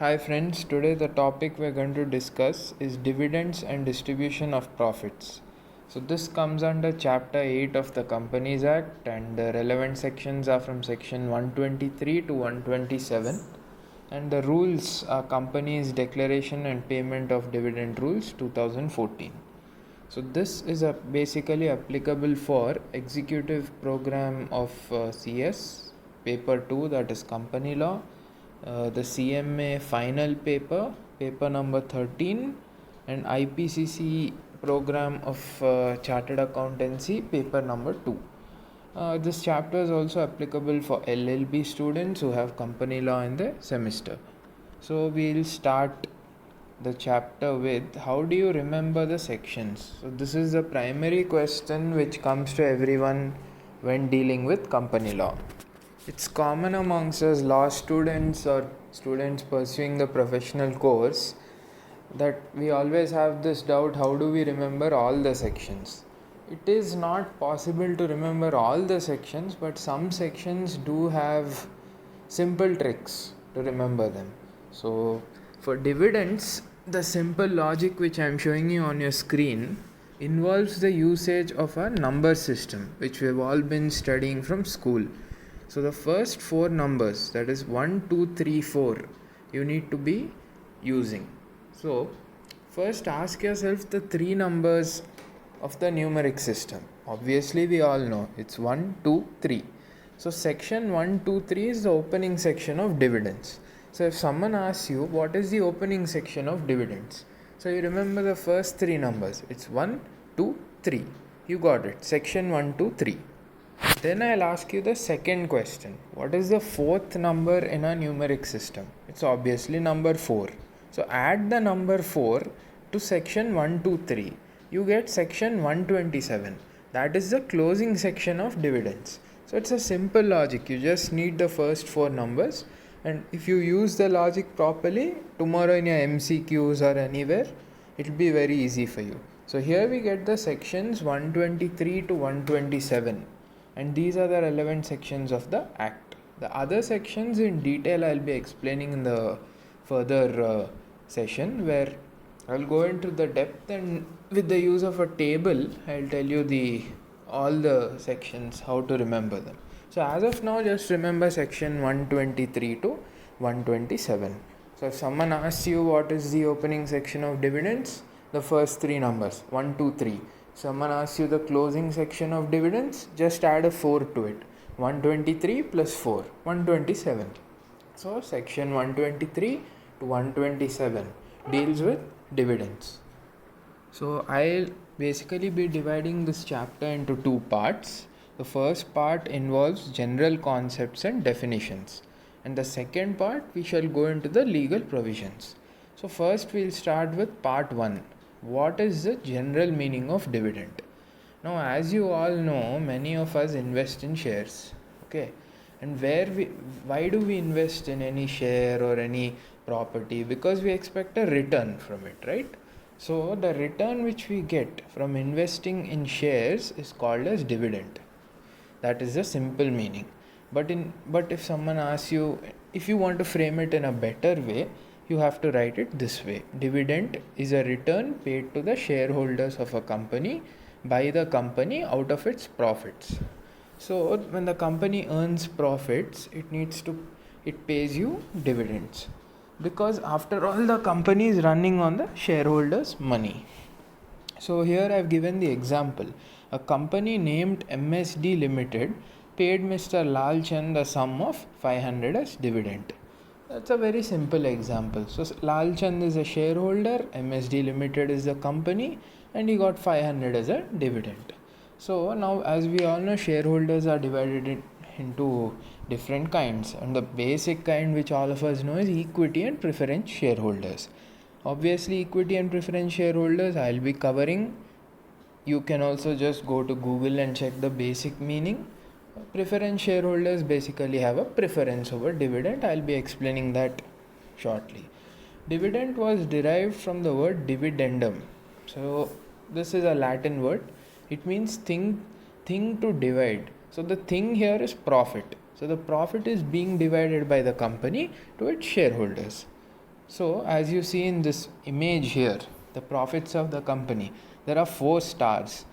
Hi friends, today the topic we're going to discuss is dividends and distribution of profits. So this comes under chapter 8 of the Companies Act and the relevant sections are from section 123 to 127 and the rules are Companies Declaration and Payment of Dividend Rules 2014. So this is basically applicable for executive program of CS paper 2, that is company law, the CMA final paper, paper number 13, and IPCC program of chartered accountancy, paper number 2. This chapter is also applicable for LLB students who have company law in the semester. So we'll start the chapter with how do you remember the sections. So this is the primary question which comes to everyone when dealing with company law. It's common amongst us law students or students pursuing the professional course that we always have this doubt, how do we remember all the sections? It is not possible to remember all the sections, but some sections do have simple tricks to remember them. So for dividends, the simple logic which I am showing you on your screen involves the usage of a number system which we have all been studying from school. So the first four numbers, that is 1, 2, 3, 4, you need to be using. So first ask yourself the three numbers of the numeric system. Obviously we all know it's 1, 2, 3. So section 1, 2, 3 is the opening section of dividends. So if someone asks you what is the opening section of dividends, so you remember the first three numbers. It's 1, 2, 3. You got it. Section 1, 2, 3. Then I'll ask you the second question. What is the fourth number in a numeric system? It's obviously number 4. So add the number 4 to section 1, 2, 3. You get section 127. That is the closing section of dividends. So it's a simple logic. You just need the first four numbers. And if you use the logic properly, tomorrow in your MCQs or anywhere, it will be very easy for you. So here we get the sections 123 to 127. And these are the relevant sections of the Act. The other sections in detail I'll be explaining in the further session, where I'll go into the depth, and with the use of a table I'll tell you all the sections, how to remember them. So as of now, just remember section 123 to 127. So if someone asks you what is the opening section of dividends, the first three numbers 1, 2, 3. Someone asks you the closing section of dividends, just add a 4 to it. 123 plus 4, 127. So section 123 to 127 deals with dividends. So I'll basically be dividing this chapter into two parts. The first part involves general concepts and definitions, and the second part we shall go into the legal provisions. So first we'll start with part 1. What is the general meaning of dividend? Now, as you all know, many of us invest in shares. Okay, and why do we invest in any share or any property? Because we expect a return from it, right? So the return which we get from investing in shares is called as dividend. That is the simple meaning. But if someone asks you, if you want to frame it in a better way, you have to write it this way. Dividend is a return paid to the shareholders of a company by the company out of its profits. So when the company earns profits, it pays you dividends, because after all the company is running on the shareholders' money. So here I've given the example. A company named MSD Limited paid Mr. Lal Chand a sum of 500 as dividend. That's a very simple example. So Lal Chand is a shareholder, MSD Limited is the company, and he got 500 as a dividend. So now, as we all know, shareholders are divided into different kinds, and the basic kind which all of us know is equity and preference shareholders. Obviously, equity and preference shareholders I'll be covering. You can also just go to Google and check the basic meaning. Preference shareholders basically have a preference over dividend. I'll be explaining that shortly. Dividend was derived from the word dividendum. So this is a Latin word. It means thing to divide. So the thing here is profit. So the profit is being divided by the company to its shareholders. So as you see in this image here, the profits of the company, there are 4 stars.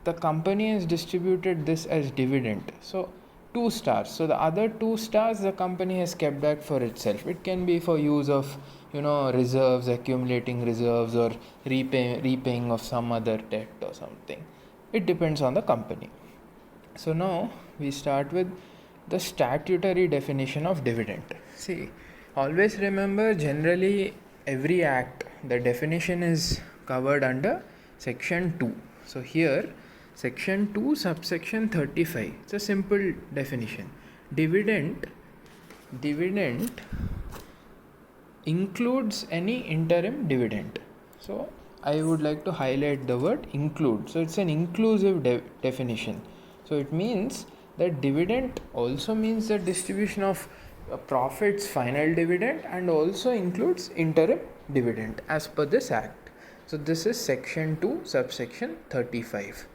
The company has distributed this as dividend, so 2 stars. So the other 2 stars the company has kept that for itself. It can be for use of reserves, accumulating reserves, or repaying of some other debt or something. It depends on the company. So now we start with the statutory definition of dividend. See, always remember, generally every act, the definition is covered under section 2. So here section 2 subsection 35, it's a simple definition. Dividend includes any interim dividend. So I would like to highlight the word include. So it's an inclusive definition. So it means that dividend also means the distribution of profits, final dividend, and also includes interim dividend as per this act. So this is section 2 subsection 35.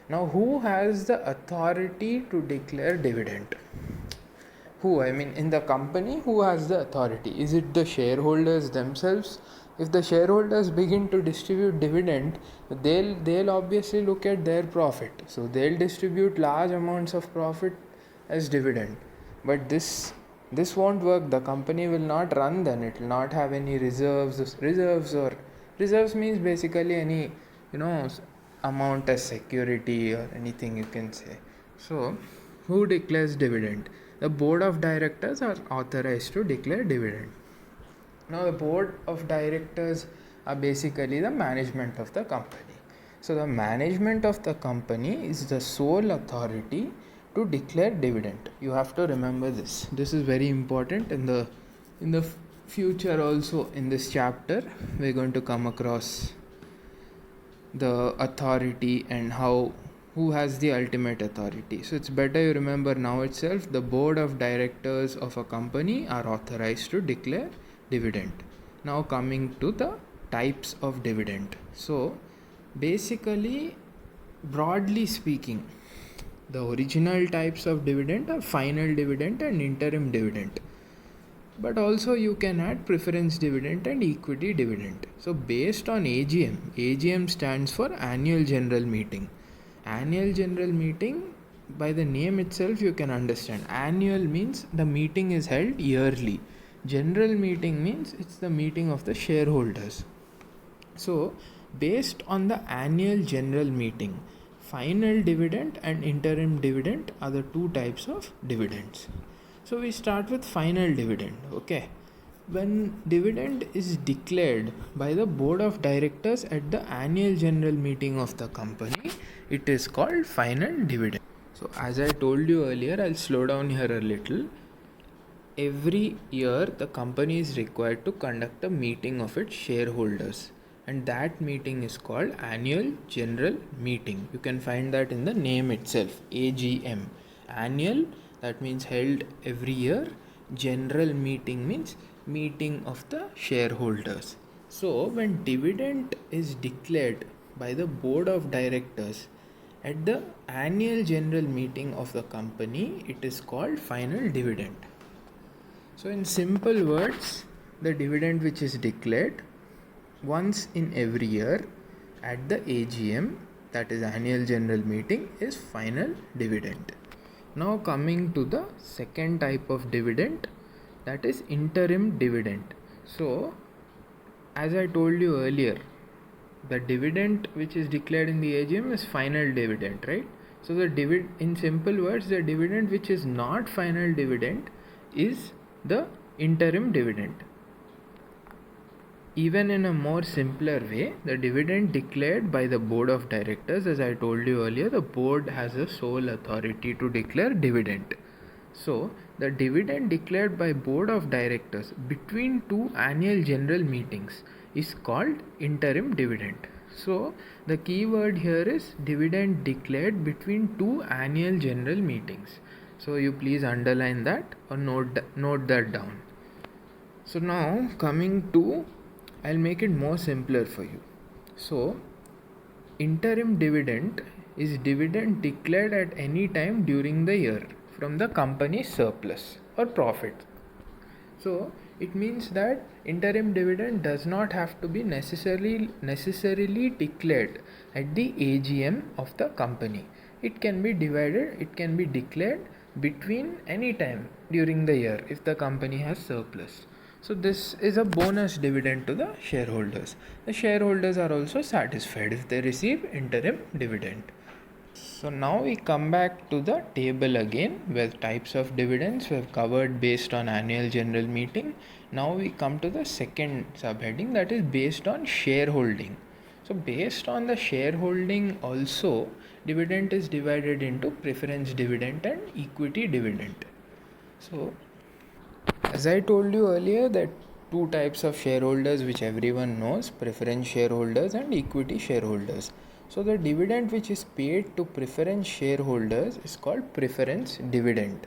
Now who has the authority to declare dividend? In the company, who has the authority? Is it the shareholders themselves? If the shareholders begin to distribute dividend, they'll obviously look at their profit, so they'll distribute large amounts of profit as dividend. But this won't work. The company will not run, then it will not have any reserves means basically any amount as security or anything you can say. So who declares dividend? The board of directors are authorized to declare dividend. Now the board of directors are basically the management of the company. So the management of the company is the sole authority to declare dividend. You have to remember this. This is very important in the future also. In this chapter we're going to come across the authority and who has the ultimate authority. So it's better you remember now itself. The board of directors of a company are authorized to declare dividend. Now coming to the types of dividend. So basically, broadly speaking, the original types of dividend are final dividend and interim dividend. But also you can add preference dividend and equity dividend. So based on AGM stands for annual general meeting. Annual general meeting, by the name itself you can understand. Annual means the meeting is held yearly. General meeting means it's the meeting of the shareholders. So based on the annual general meeting, final dividend and interim dividend are the 2 types of dividends. So we start with final dividend. Okay, when dividend is declared by the board of directors at the annual general meeting of the company, it is called final dividend. So as I told you earlier, I'll slow down here a little. Every year the company is required to conduct a meeting of its shareholders, and that meeting is called annual general meeting. You can find that in the name itself, AGM. Annual, that means held every year. General meeting means meeting of the shareholders. So when dividend is declared by the board of directors at the annual general meeting of the company, it is called final dividend. So in simple words, the dividend which is declared once in every year at the AGM, that is annual general meeting, is final dividend. Now coming to the second type of dividend, that is interim dividend. So as I told you earlier, the dividend which is declared in the AGM is final dividend, right? So the in simple words, the dividend which is not final dividend is the interim dividend. Even in a more simpler way, the dividend declared by the board of directors, as I told you earlier, the board has a sole authority to declare dividend. So the dividend declared by board of directors between 2 annual general meetings is called interim dividend. So the key word here is dividend declared between 2 annual general meetings. So you please underline that or note that down. So now coming to, I'll make it more simpler for you. So interim dividend is dividend declared at any time during the year from the company's surplus or profit. So It means that interim dividend does not have to be necessarily declared at the AGM of the company. It can be declared between any time during the year if the company has surplus. So this is a bonus dividend to the shareholders. The shareholders are also satisfied if they receive interim dividend. So now we come back to the table again where types of dividends we have covered based on annual general meeting. Now we come to the second subheading, that is based on shareholding. So based on the shareholding also, dividend is divided into preference dividend and equity dividend. So as I told you earlier, that two types of shareholders which everyone knows, preference shareholders and equity shareholders. So the dividend which is paid to preference shareholders is called preference dividend.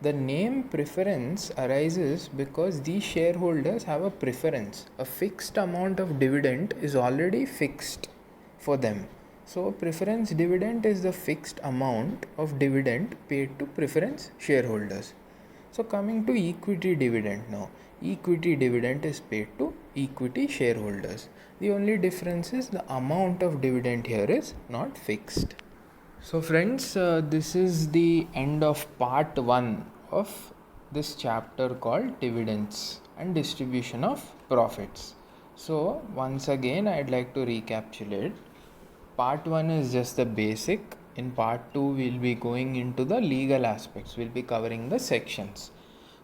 The name preference arises because these shareholders have a preference. A fixed amount of dividend is already fixed for them. So preference dividend is the fixed amount of dividend paid to preference shareholders. So coming to equity dividend now. Equity dividend is paid to equity shareholders. The only difference is the amount of dividend here is not fixed. So friends, this is the end of part 1 of this chapter called dividends and distribution of profits. So once again I'd like to recapitulate. Part 1 is just the basic. In part 2 we'll be going into the legal aspects. We'll be covering the sections.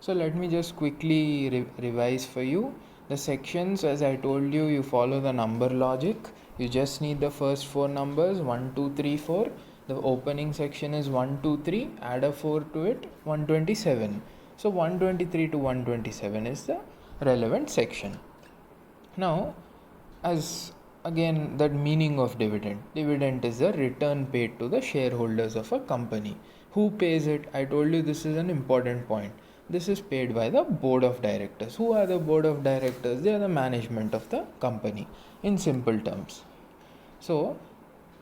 So let me just quickly revise for you. The sections, as I told you, you follow the number logic. You just need the first 4 numbers 1, 2, 3, 4. The opening section is 1, 2, 3. Add a 4 to it, 127. So 123 to 127 is the relevant section. Now, as again, that meaning of dividend. Dividend is a return paid to the shareholders of a company. Who pays it? I told you this is an important point. This is paid by the board of directors. Who are the board of directors? They are the management of the company in simple terms. So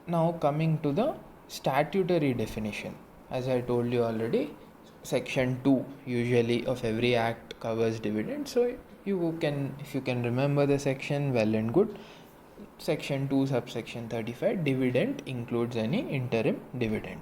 now coming to the statutory definition. As I told you already, section 2 usually of every act covers dividend. So you can, if you can remember the section, well and good. Section 2 subsection 35, dividend includes any interim dividend.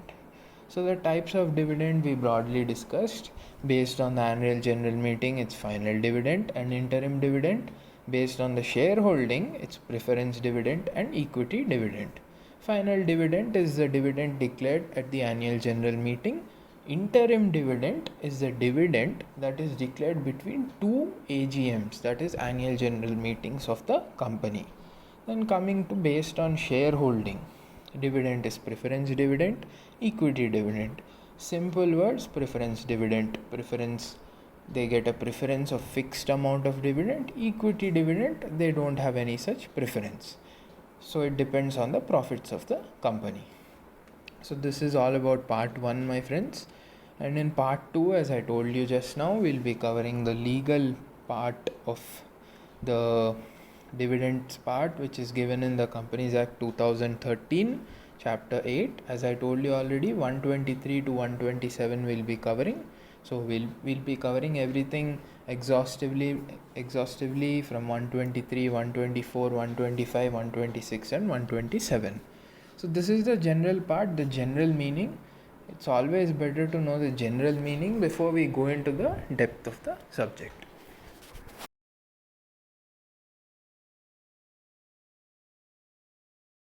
So the types of dividend we broadly discussed. Based on the annual general meeting, it's final dividend and interim dividend. Based on the shareholding, it's preference dividend and equity dividend. Final dividend is the dividend declared at the annual general meeting. Interim dividend is the dividend that is declared between two AGMs, that is annual general meetings of the company. Then coming to based on shareholding, dividend is preference dividend, equity dividend. Simple words, preference dividend. Preference, they get a preference of fixed amount of dividend. Equity dividend, they don't have any such preference. So it depends on the profits of the company. So this is all about part 1, my friends. And in part 2, as I told you just now, we'll be covering the legal part of the dividends part, which is given in the Companies Act 2013, chapter 8. As I told you already, 123 to 127 we'll be covering. So we'll be covering everything exhaustively from 123, 124, 125, 126 and 127. So this is the general part, the general meaning. It's always better to know the general meaning before we go into the depth of the subject.